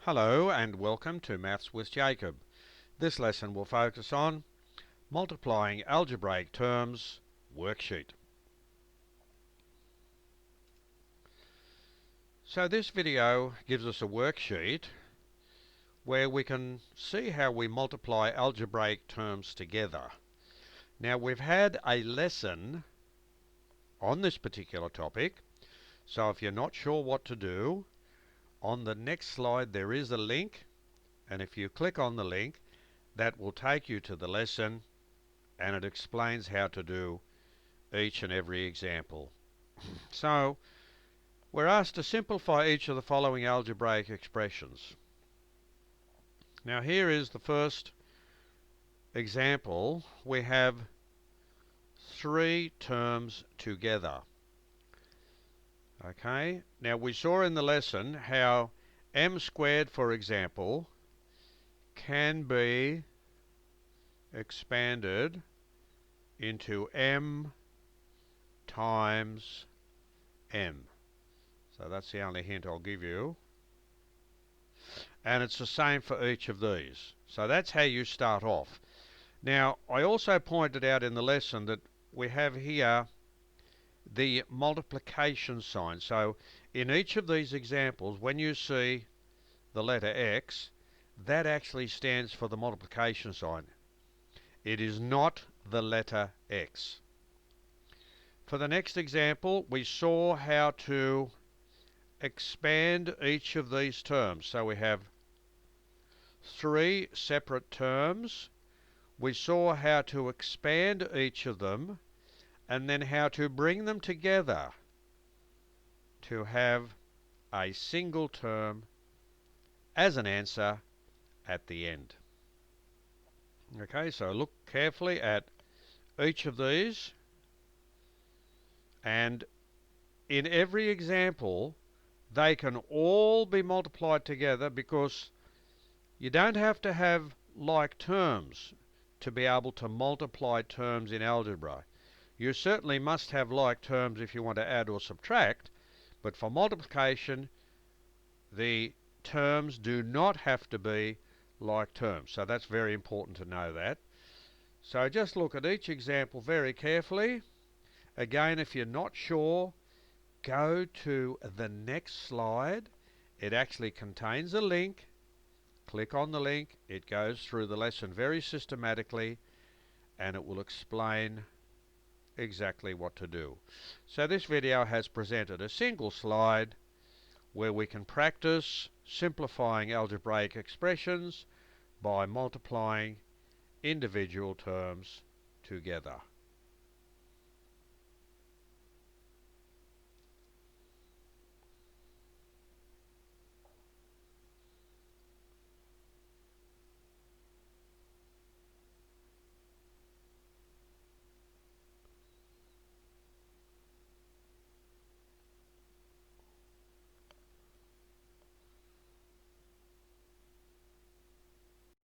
Hello and welcome to Maths with Jacob. This lesson will focus on multiplying algebraic terms worksheet. So this video gives us a worksheet where we can see how we multiply algebraic terms together. Now we've had a lesson on this particular topic, so if you're not sure what to do, on the next slide there is a link, and if you click on the link, that will take you to the lesson and it explains how to do each and every example. So we're asked to simplify each of the following algebraic expressions. Now here is the first example. We have three terms together. Okay, now we saw in the lesson how m squared, for example, can be expanded into m times m. So that's the only hint I'll give you. And it's the same for each of these. So that's how you start off. Now, I also pointed out in the lesson that we have here the multiplication sign. So in each of these examples, when you see the letter X, that actually stands for the multiplication sign. It is not the letter X. For the next example, we saw how to expand each of these terms. So we have three separate terms. We saw how to expand each of them and then how to bring them together to have a single term as an answer at the end. Okay, so look carefully at each of these, and in every example they can all be multiplied together because you don't have to have like terms to be able to multiply terms in algebra. You certainly must have like terms if you want to add or subtract, but for multiplication the terms do not have to be like terms. So that's very important to know that. So just look at each example very carefully. Again, if you're not sure, go to the next slide. It actually contains a link. Click on the link. It goes through the lesson very systematically and it will explain exactly what to do. So this video has presented a single slide where we can practice simplifying algebraic expressions by multiplying individual terms together.